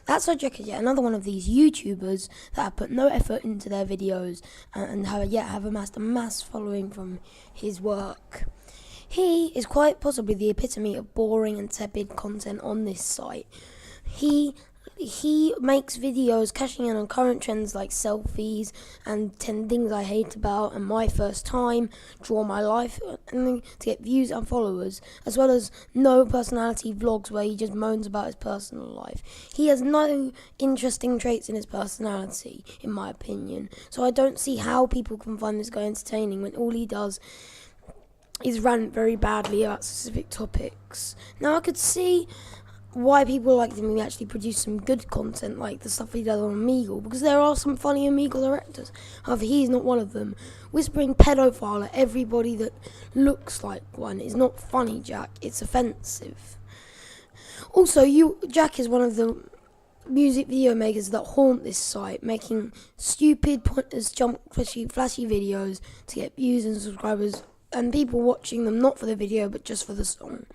That's Jack is yet another one of these YouTubers that have put no effort into their videos and have amassed a mass following from his work. He is quite possibly the epitome of boring and tepid content on this site. He makes videos cashing in on current trends like selfies and 10 things I hate about and my first time, draw my life, and to get views and followers, as well as no personality vlogs where he just moans about his personal life. He has no interesting traits in his personality, in my opinion, so I don't see how people can find this guy entertaining when all he does is rant very badly about specific topics. Now I could see why people liked him. He actually produced some good content, like the stuff he does on Omegle, because there are some funny Omegle directors. However, he's not one of them. Whispering pedophile at everybody that looks like one is not funny, Jack. It's offensive. Also, Jack is one of the music video makers that haunt this site, making stupid, pointless, flashy videos to get views and subscribers, and people watching them not for the video but just for the song.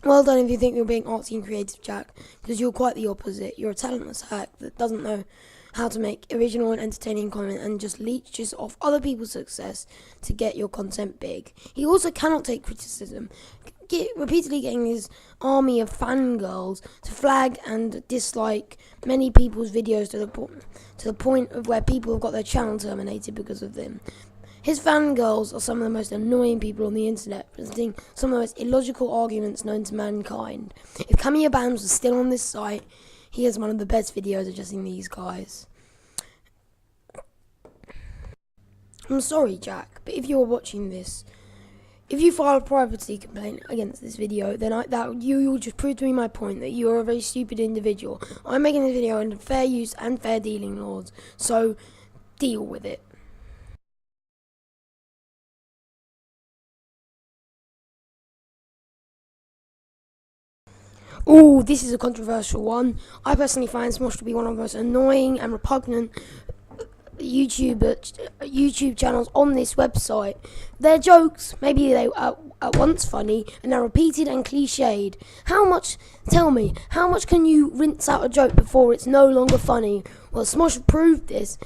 Well done if you think you're being artsy and creative, Jack, because you're quite the opposite. You're a talentless hack that doesn't know how to make original and entertaining content and just leeches off other people's success to get your content big. He also cannot take criticism, repeatedly getting his army of fangirls to flag and dislike many people's videos to the point of where people have got their channel terminated because of them. His fangirls are some of the most annoying people on the internet, presenting some of the most illogical arguments known to mankind. If Kamiya Bams was still on this site, he has one of the best videos addressing these guys. I'm sorry, Jack, but if you're watching this, if you file a privacy complaint against this video, then you'll just prove to me my point that you are a very stupid individual. I'm making this video under fair use and fair dealing laws, so deal with it. Oh, this is a controversial one. I personally find Smosh to be one of the most annoying and repugnant YouTube channels on this website. Their jokes, maybe they were at once funny and are repeated and cliched. Tell me, how much can you rinse out a joke before it's no longer funny? Well, Smosh have proved this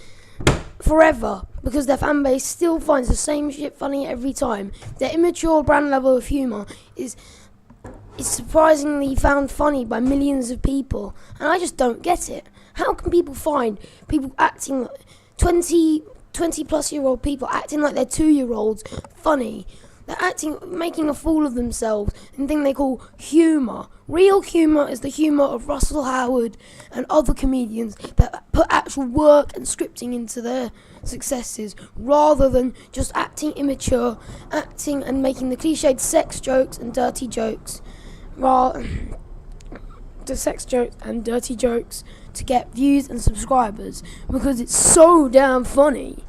forever, because their fanbase still finds the same shit funny every time. Their immature brand level of humour is surprisingly found funny by millions of people, and I just don't get it. How can people find people acting like 20 plus year old people acting like they're 2-year-olds funny? They're making a fool of themselves in thing they call humour. Real humour is the humour of Russell Howard and other comedians that put actual work and scripting into their successes, rather than just acting immature, acting and making the cliched sex jokes and dirty jokes. The sex jokes and dirty jokes to get views and subscribers, because it's so damn funny.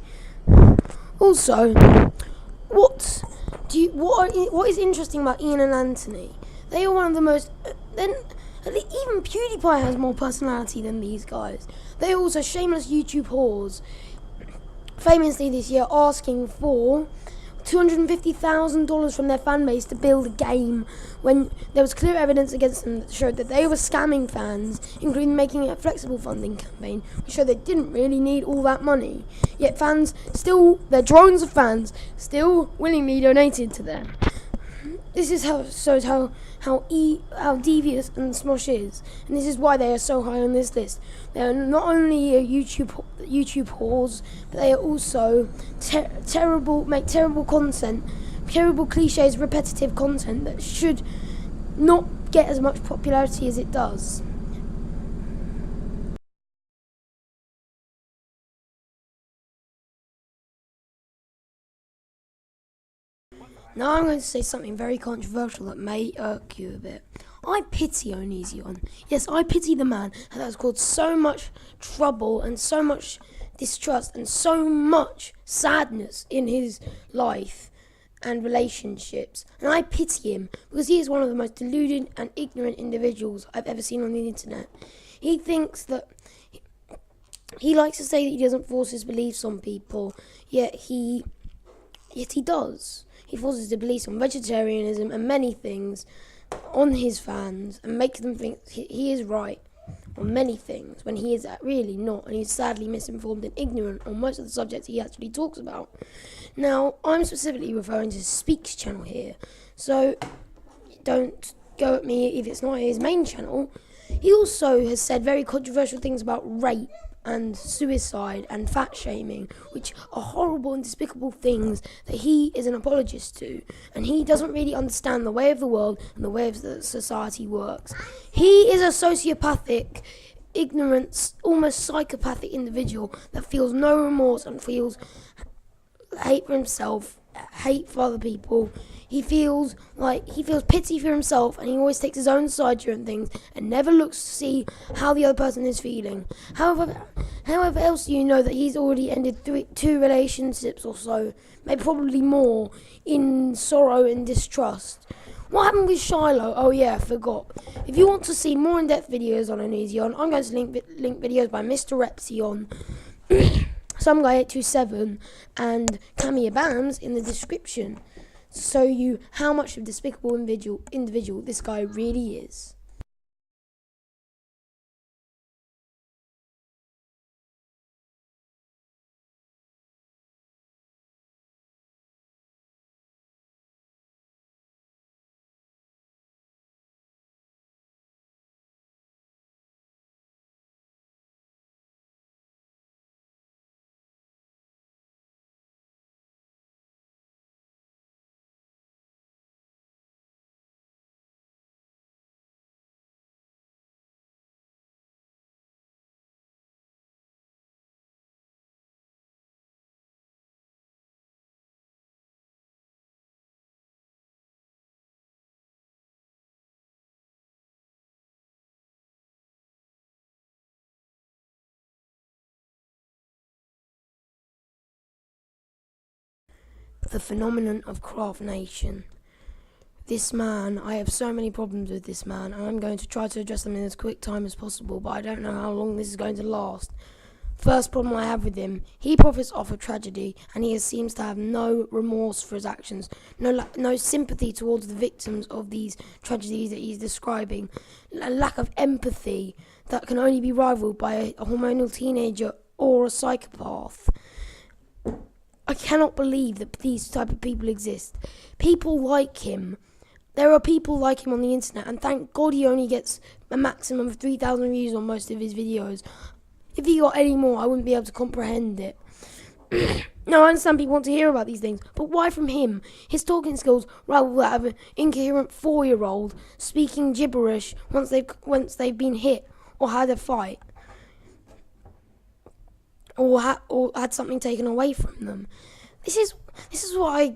Also, what is interesting about Ian and Anthony? They are one of the most. Even PewDiePie has more personality than these guys. They are also shameless YouTube whores. Famously this year, asking for $250,000 from their fan base to build a game, when there was clear evidence against them that showed that they were scamming fans, including making a flexible funding campaign, which showed they didn't really need all that money. Yet their drones of fans still willingly donated to them. This shows how devious and Smosh is, and this is why they are so high on this list. They are not only YouTube whores, but they are also make terrible content, terrible cliches, repetitive content that should not get as much popularity as it does. Now I'm going to say something very controversial that may irk you a bit. I pity Onision. Yes, I pity the man that has caused so much trouble and so much distrust and so much sadness in his life and relationships. And I pity him because he is one of the most deluded and ignorant individuals I've ever seen on the internet. He thinks that he likes to say that he doesn't force his beliefs on people, yet he does. He forces the beliefs on vegetarianism and many things on his fans and makes them think he is right on many things when he is really not, and he's sadly misinformed and ignorant on most of the subjects he actually talks about. Now, I'm specifically referring to his Speaks channel here, so don't go at me if it's not his main channel. He also has said very controversial things about rape and suicide and fat shaming, which are horrible and despicable things that he is an apologist to, and he doesn't really understand the way of the world and the way of the society works. He is a sociopathic, ignorant, almost psychopathic individual that feels no remorse and feels hate for himself, hate for other people. He feels pity for himself, and he always takes his own side during things and never looks to see how the other person is feeling. However else do you know that he's already ended 2 relationships or so, maybe probably more, in sorrow and distrust. What happened with Shiloh? Oh yeah, I forgot. If you want to see more in-depth videos on Onision, I'm going to link videos by Mr. Repsion, Some Guy 827 and Camia Bams in the description to show you how much of a despicable individual this guy really is. The phenomenon of Craft Nation. This man, I have so many problems with this man, and I'm going to try to address them in as quick time as possible, but I don't know how long this is going to last. First problem I have with him, he profits off a tragedy, and he seems to have no remorse for his actions, no sympathy towards the victims of these tragedies that he's describing, a lack of empathy that can only be rivaled by a hormonal teenager or a psychopath. I cannot believe that these type of people exist. People like him. There are people like him on the internet, and thank God he only gets a maximum of 3,000 views on most of his videos. If he got any more, I wouldn't be able to comprehend it. Now, I understand people want to hear about these things, but why from him? His talking skills rival that of an incoherent 4-year-old speaking gibberish once they've been hit or had a fight. Or had something taken away from them. This is what I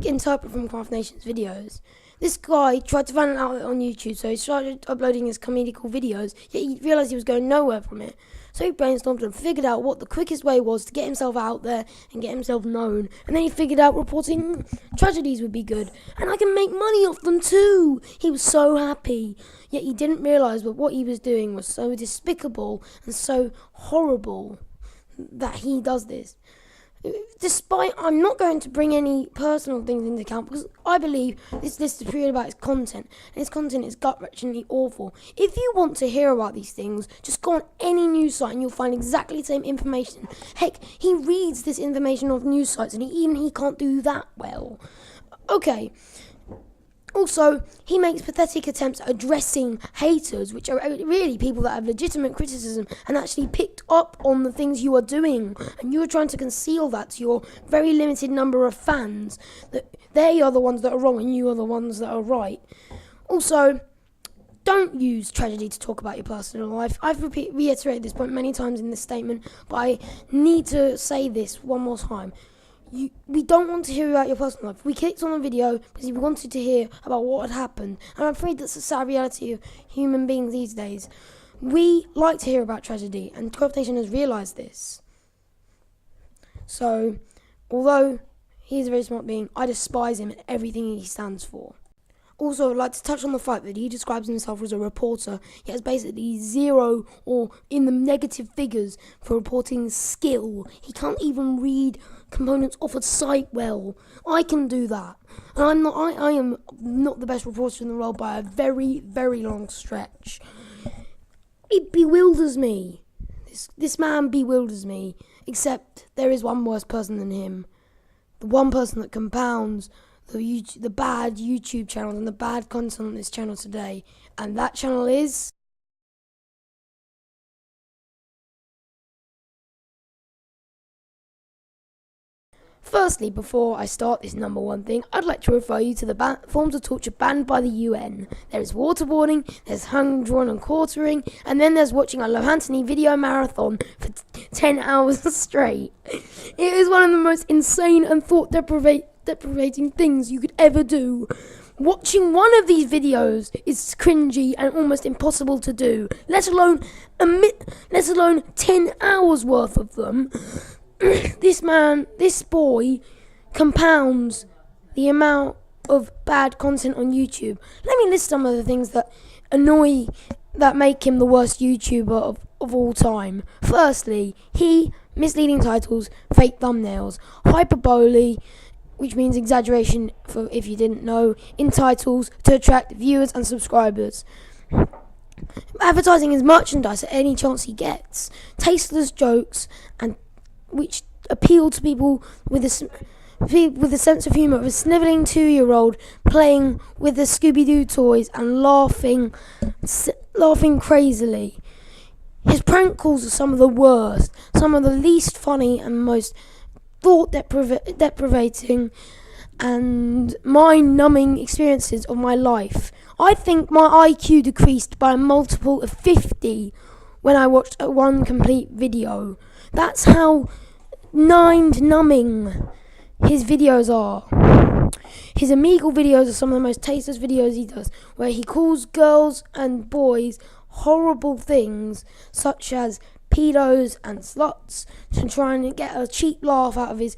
interpret from Craft Nation's videos. This guy tried to find an outlet on YouTube, so he started uploading his comedical videos, yet he realised he was going nowhere from it. So he brainstormed and figured out what the quickest way was to get himself out there and get himself known. And then he figured out reporting tragedies would be good, and I can make money off them too. He was so happy, yet he didn't realise that what he was doing was so despicable and so horrible that he does this. Despite, I'm not going to bring any personal things into account because I believe this list is purely about his content, and his content is gut-wrenchingly awful. If you want to hear about these things, just go on any news site and you'll find exactly the same information. Heck, he reads this information off news sites, and he can't do that well. Okay. Also, he makes pathetic attempts at addressing haters, which are really people that have legitimate criticism and actually picked up on the things you are doing. And you are trying to conceal that to your very limited number of fans. That they are the ones that are wrong and you are the ones that are right. Also, don't use tragedy to talk about your personal life. I've reiterated this point many times in this statement, but I need to say this one more time. We don't want to hear about your personal life. We clicked on the video because we wanted to hear about what had happened. And I'm afraid that's the sad reality of human beings these days. We like to hear about tragedy, and Craft Nation has realised this. So, although he's a very smart being, I despise him and everything he stands for. Also, I'd like to touch on the fact that he describes himself as a reporter. He has basically 0 or in the negative figures for reporting skill. He can't even read components off a site well. I can do that. And I am not the best reporter in the world by a very, very long stretch. It bewilders me. This man bewilders me. Except there is one worse person than him. The one person that compounds the bad YouTube channels and the bad content on this channel today. And that channel is... Firstly, before I start this number one thing, I'd like to refer you to the forms of torture banned by the UN. There is waterboarding, there's hung, drawn and quartering, and then there's watching a Lohantini video marathon for 10 hours straight. It is one of the most insane and thought-deprivating things you could ever do. Watching one of these videos is cringy and almost impossible to do, let alone 10 hours worth of them. This boy compounds the amount of bad content on YouTube. Let me list some of the things that make him the worst YouTuber of all time. Firstly, misleading titles, fake thumbnails, hyperbole, which means exaggeration for if you didn't know, in titles to attract viewers and subscribers. Advertising his merchandise at any chance he gets. Tasteless jokes and which appeal to people with a sense of humour of a snivelling 2-year-old playing with the Scooby-Doo toys and laughing crazily. His prank calls are some of the worst, some of the least funny and most thought-deprivating and mind-numbing experiences of my life. I think my IQ decreased by a multiple of 50 when I watched one complete video. That's how mind-numbing his videos are. His Omegle videos are some of the most tasteless videos he does, where he calls girls and boys horrible things, such as pedos and sluts, to try and get a cheap laugh out of his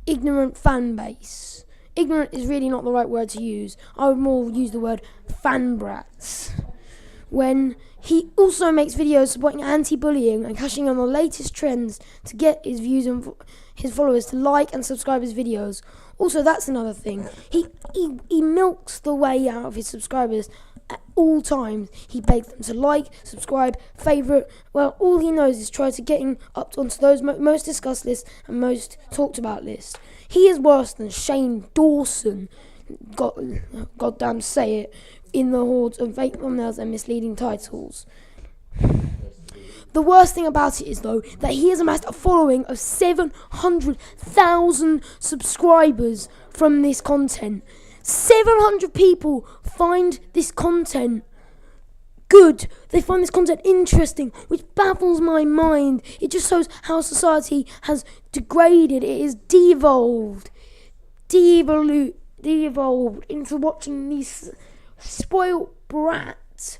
ignorant fan base. Ignorant is really not the right word to use. I would more use the word fan brats. When he also makes videos supporting anti-bullying and cashing on the latest trends to get his views and his followers to like and subscribe his videos. Also, that's another thing. He milks the way out of his subscribers at all times. He begs them to like, subscribe, favourite. Well, all he knows is try to getting up onto those most discussed lists and most talked about lists. He is worse than Shane Dawson. Goddamn say it. In the hordes of fake thumbnails and misleading titles. The worst thing about it is, though, that he has amassed a following of 700,000 subscribers from this content. 700 people find this content good. They find this content interesting, which baffles my mind. It just shows how society has degraded. It is devolved into watching these spoiled brats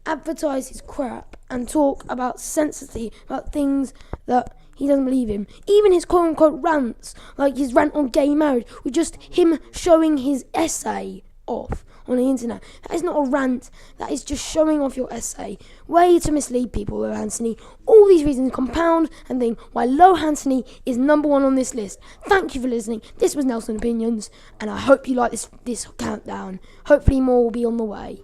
advertise his crap and talk about sensitivity, about things that he doesn't believe in. Even his quote-unquote rants, like his rant on gay marriage, were just him showing his essay off on the internet. That is not a rant, that is just showing off your essay. Way to mislead people, Lohantini. All these reasons compound and think why Lohantini is number one on this list. Thank you for listening. This was Nelson Opinions, and I hope you like this countdown. Hopefully more will be on the way.